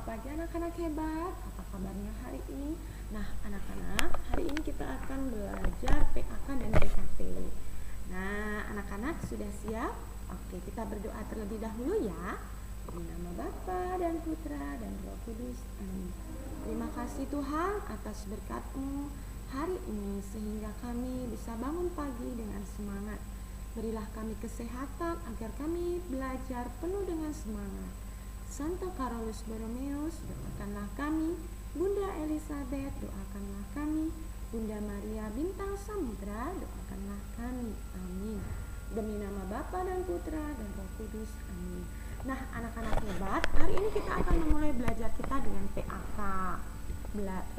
Selamat pagi anak-anak hebat. Apa kabarnya hari ini? Nah, anak-anak, hari ini kita akan belajar PAK dan PKT. Nah, anak-anak sudah siap? Oke, kita berdoa terlebih dahulu ya. Di nama Bapa dan Putra dan Roh Kudus. Amin. Terima kasih Tuhan atas berkat-Mu hari ini sehingga kami bisa bangun pagi dengan semangat. Berilah kami kesehatan agar kami belajar penuh dengan semangat. Santo Carolus Borromeus, doakanlah kami. Bunda Elizabeth, doakanlah kami. Bunda Maria Bintang Samudra, doakanlah kami. Amin. Demi nama Bapa dan Putra dan Roh Kudus. Amin. Nah, anak-anak hebat, hari ini kita akan memulai belajar kita dengan PAK.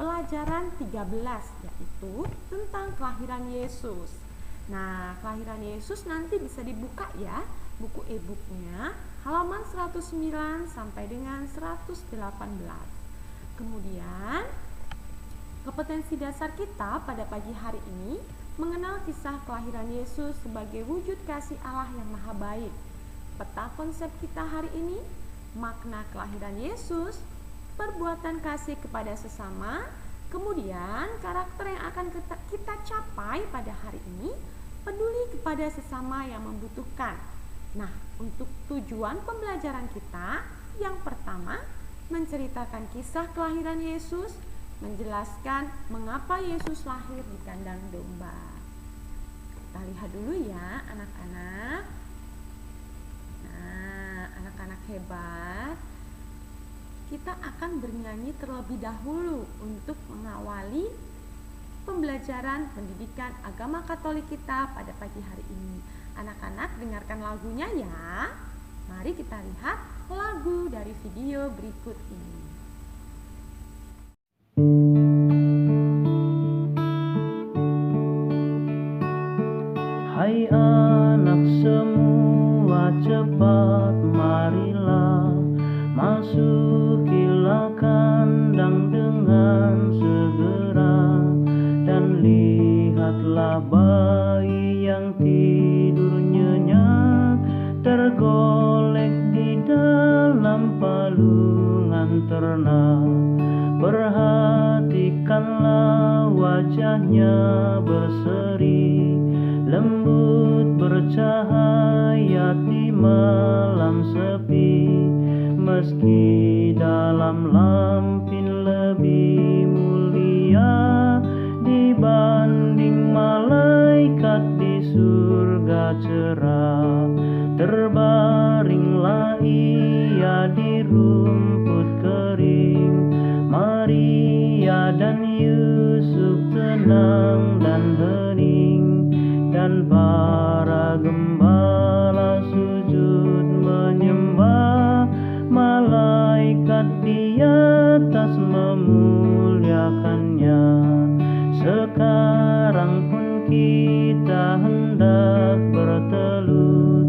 Pelajaran 13, yaitu tentang kelahiran Yesus. Nah, kelahiran Yesus nanti bisa dibuka ya, buku e-booknya, halaman 109 sampai dengan 118. Kemudian, kompetensi dasar kita pada pagi hari ini mengenal kisah kelahiran Yesus sebagai wujud kasih Allah yang maha baik. Peta konsep kita hari ini, makna kelahiran Yesus, perbuatan kasih kepada sesama, kemudian karakter yang akan kita capai pada hari ini, peduli kepada sesama yang membutuhkan. Nah, untuk tujuan pembelajaran kita, yang pertama, menceritakan kisah kelahiran Yesus, menjelaskan mengapa Yesus lahir di kandang domba. Kita lihat dulu ya, anak-anak. Nah, anak-anak hebat, kita akan bernyanyi terlebih dahulu untuk mengawali pembelajaran pendidikan agama Katolik kita pada pagi hari ini. Anak-anak dengarkan lagunya ya. Mari kita lihat lagu dari video berikut ini. Hai anak semua, cepat marilah, masukilah kandang dengan segera, dan lihatlah bayi yang tidur nyenyak, tergolek di dalam palungan ternak. Perhatikanlah wajahnya berseri, lembut bercahaya di malam sepi, meski dalam lampin lebih mulia dibanding malaikat di surga cerah. Terbaringlah ia di rumput kering, Maria dan Yusuf tenang dan hening, dan para gembala sujud menyembah, malaikat di atas memuliakannya. Sekarang pun kita hendak bertelut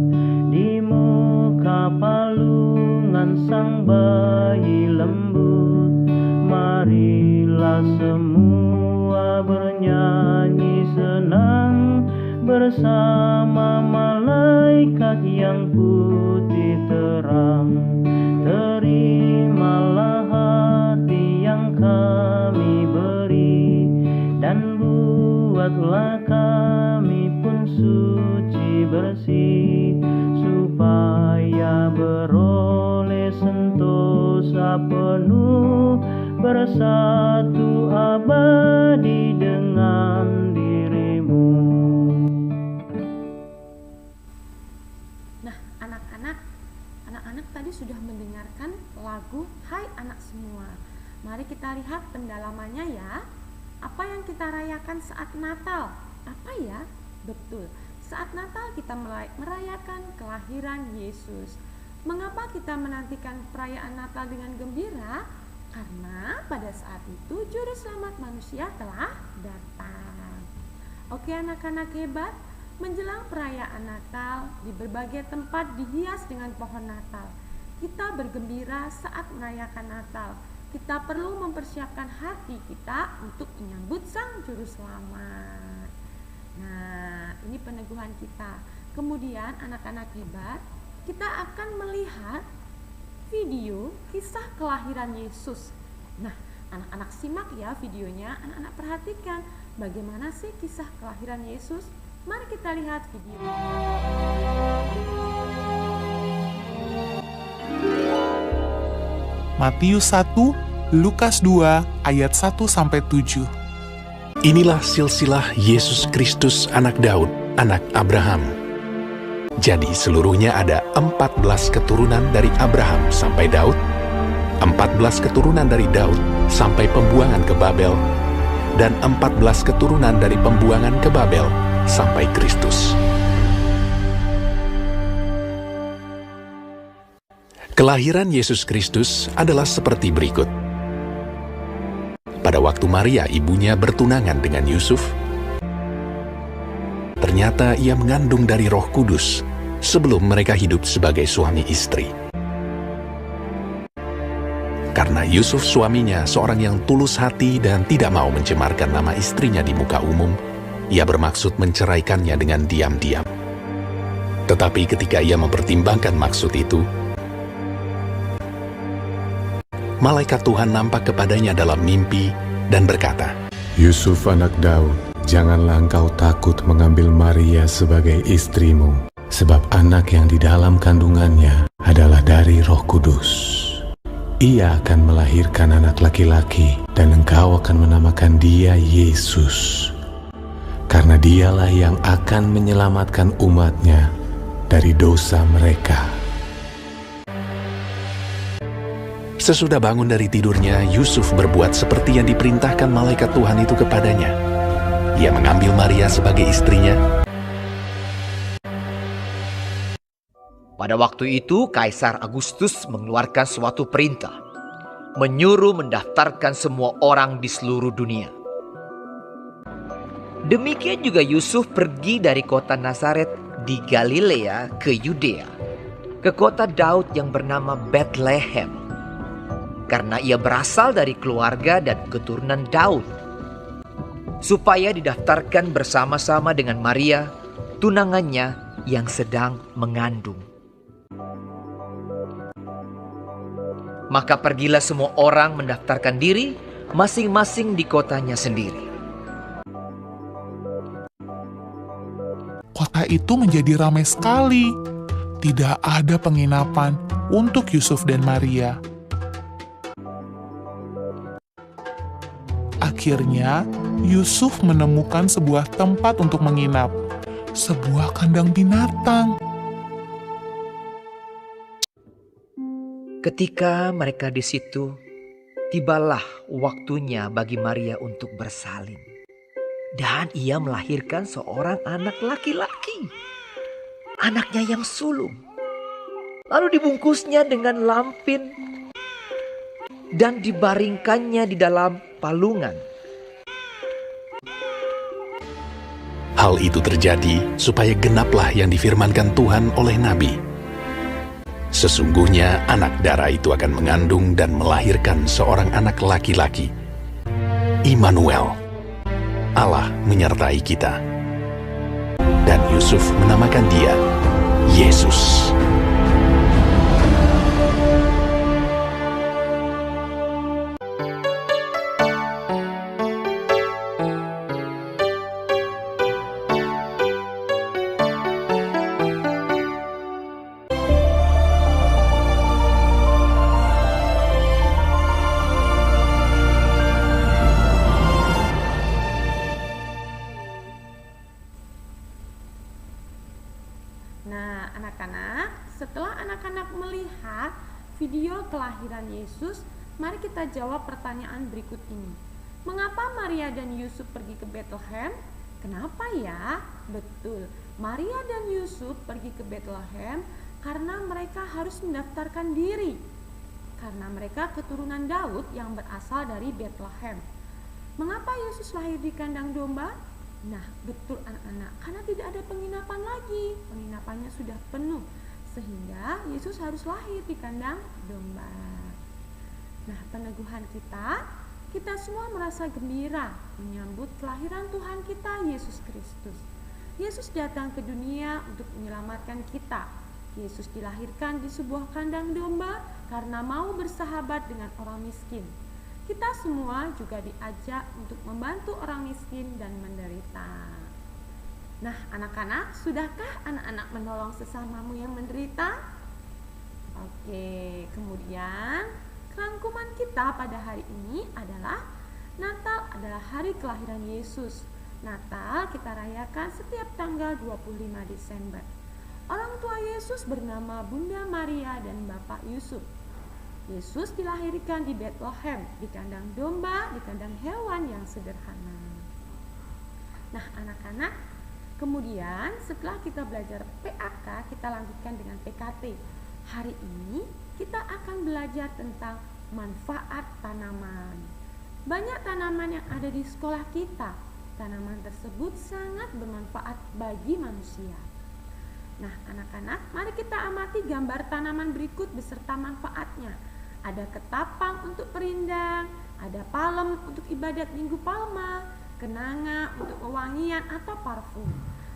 di muka palungan sang bayi lembut. Marilah semua bernyanyi senang bersama malaikat yang putih terang. Terimalah hati yang kami beri, dan buatlah kami pun suci bersih, supaya beroleh sentosa penuh, bersatu abadi dengan dirimu. Nah, anak-anak tadi sudah mendengarkan lagu Hai Anak Semua. Mari kita lihat pendalamannya ya. Apa yang kita rayakan saat Natal? Apa ya? Betul, saat Natal kita merayakan kelahiran Yesus. Mengapa kita menantikan perayaan Natal dengan gembira? Karena pada saat itu Juru Selamat manusia telah datang. Oke anak-anak hebat, menjelang perayaan Natal, di berbagai tempat dihias dengan pohon Natal. Kita bergembira saat merayakan Natal. Kita perlu mempersiapkan hati kita untuk menyambut Sang Juru Selamat. Nah, ini peneguhan kita. Kemudian anak-anak hebat, kita akan melihat video video kisah kelahiran Yesus. Nah, anak-anak simak ya videonya, anak-anak perhatikan bagaimana sih kisah kelahiran Yesus. Mari kita lihat video. Matius 1, Lukas 2, ayat 1-7. Inilah silsilah Yesus Kristus anak Daud, anak Abraham. Jadi seluruhnya ada 14 keturunan dari Abraham sampai Daud, 14 keturunan dari Daud sampai pembuangan ke Babel, dan 14 keturunan dari pembuangan ke Babel sampai Kristus. Kelahiran Yesus Kristus adalah seperti berikut. Pada waktu Maria ibunya bertunangan dengan Yusuf, ternyata ia mengandung dari Roh Kudus sebelum mereka hidup sebagai suami istri. Karena Yusuf suaminya seorang yang tulus hati dan tidak mau mencemarkan nama istrinya di muka umum, ia bermaksud menceraikannya dengan diam-diam. Tetapi ketika ia mempertimbangkan maksud itu, malaikat Tuhan nampak kepadanya dalam mimpi dan berkata, Yusuf anak Daud, janganlah engkau takut mengambil Maria sebagai istrimu, sebab anak yang di dalam kandungannya adalah dari Roh Kudus. Ia akan melahirkan anak laki-laki, dan engkau akan menamakan dia Yesus, karena dialah yang akan menyelamatkan umatnya dari dosa mereka. Sesudah bangun dari tidurnya, Yusuf berbuat seperti yang diperintahkan malaikat Tuhan itu kepadanya. Ia mengambil Maria sebagai istrinya. Pada waktu itu, Kaisar Agustus mengeluarkan suatu perintah, menyuruh mendaftarkan semua orang di seluruh dunia. Demikian juga Yusuf pergi dari kota Nazaret di Galilea ke Yudea, ke kota Daud yang bernama Bethlehem, karena ia berasal dari keluarga dan keturunan Daud, supaya didaftarkan bersama-sama dengan Maria, tunangannya yang sedang mengandung. Maka pergilah semua orang mendaftarkan diri masing-masing di kotanya sendiri. Kota itu menjadi ramai sekali. Tidak ada penginapan untuk Yusuf dan Maria. Akhirnya, Yusuf menemukan sebuah tempat untuk menginap, sebuah kandang binatang. Ketika mereka di situ, tibalah waktunya bagi Maria untuk bersalin. Dan ia melahirkan seorang anak laki-laki, anaknya yang sulung. Lalu dibungkusnya dengan lampin dan dibaringkannya di dalam palungan. Hal itu terjadi supaya genaplah yang difirmankan Tuhan oleh Nabi. Sesungguhnya anak darah itu akan mengandung dan melahirkan seorang anak laki-laki. Immanuel, Allah menyertai kita. Dan Yusuf menamakan dia Yesus. Nah, anak-anak, setelah anak-anak melihat video kelahiran Yesus, mari kita jawab pertanyaan berikut ini. Mengapa Maria dan Yusuf pergi ke Bethlehem? Kenapa ya? Betul, Maria dan Yusuf pergi ke Bethlehem karena mereka harus mendaftarkan diri. Karena mereka keturunan Daud yang berasal dari Bethlehem. Mengapa Yesus lahir di kandang domba? Nah, betul anak-anak, karena tidak ada penginapan lagi. Penginapannya sudah penuh, sehingga Yesus harus lahir di kandang domba. Nah, peneguhan kita semua merasa gembira menyambut kelahiran Tuhan kita, Yesus Kristus. Yesus datang ke dunia untuk menyelamatkan kita. Yesus dilahirkan di sebuah kandang domba karena mau bersahabat dengan orang miskin. Kita semua juga diajak untuk membantu orang miskin dan menderita. Nah, anak-anak, sudahkah anak-anak menolong sesamamu yang menderita? Oke, kemudian rangkuman kita pada hari ini adalah Natal adalah hari kelahiran Yesus. Natal kita rayakan setiap tanggal 25 Desember. Orang tua Yesus bernama Bunda Maria dan Bapak Yusuf. Yesus dilahirkan di Bethlehem, di kandang domba, di kandang hewan yang sederhana. Nah, anak-anak, kemudian setelah kita belajar PAK, kita lanjutkan dengan PKT. Hari ini kita akan belajar tentang manfaat tanaman. Banyak tanaman yang ada di sekolah kita. Tanaman tersebut sangat bermanfaat bagi manusia. Nah, anak-anak, mari kita amati gambar tanaman berikut beserta manfaatnya. Ada ketapang untuk perindang, ada palem untuk ibadat Minggu Palma, kenanga untuk wewangian atau parfum.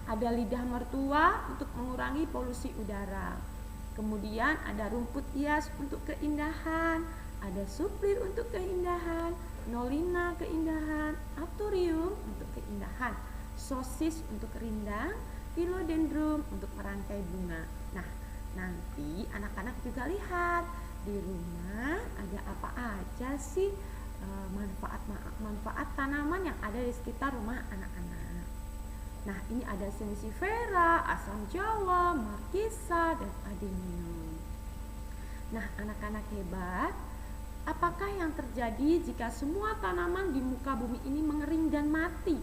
Ada lidah mertua untuk mengurangi polusi udara. Kemudian ada rumput hias untuk keindahan, ada suplir untuk keindahan, nolina keindahan, aturium untuk keindahan, sosis untuk rindang, philodendron untuk merangkai bunga. Nah, nanti anak-anak juga lihat di rumah ada apa aja sih manfaat tanaman yang ada di sekitar rumah anak-anak. Nah, ini ada Sansevieria, asam jawa, markisa, dan adenium. Nah, anak-anak hebat, apakah yang terjadi jika semua tanaman di muka bumi ini mengering dan mati?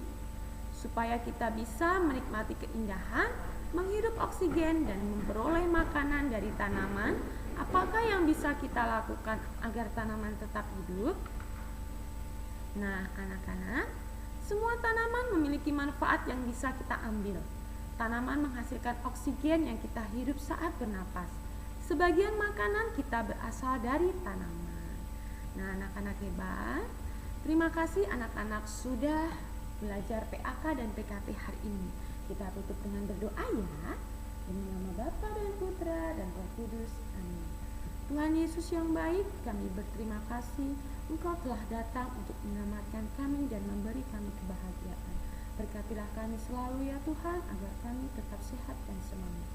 Supaya kita bisa menikmati keindahan, menghirup oksigen, dan memperoleh makanan dari tanaman, apakah yang bisa kita lakukan agar tanaman tetap hidup? Nah, anak-anak, semua tanaman memiliki manfaat yang bisa kita ambil. Tanaman menghasilkan oksigen yang kita hirup saat bernapas. Sebagian makanan kita berasal dari tanaman. Nah, anak-anak hebat, terima kasih anak-anak sudah belajar PAK dan PKT hari ini. Kita tutup dengan berdoa ya. Demi nama Bapa dan Putra dan Roh Kudus. Amin. Tuhan Yesus yang baik, kami berterima kasih Engkau telah datang untuk menyelamatkan kami dan memberi kami kebahagiaan. Berkatilah kami selalu ya Tuhan, agar kami tetap sehat dan semangat.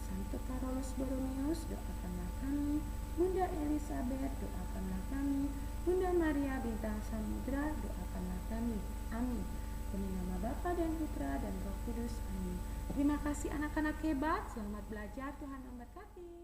Santo Carolus Borromeus, doakanlah kami. Bunda Elizabeth, doakanlah kami. Bunda Maria Bintang Samudra, doakanlah kami. Amin. Demi nama Bapa dan Putra dan Roh Kudus. Amin. Terima kasih anak-anak hebat. Selamat belajar. Tuhan memberkati.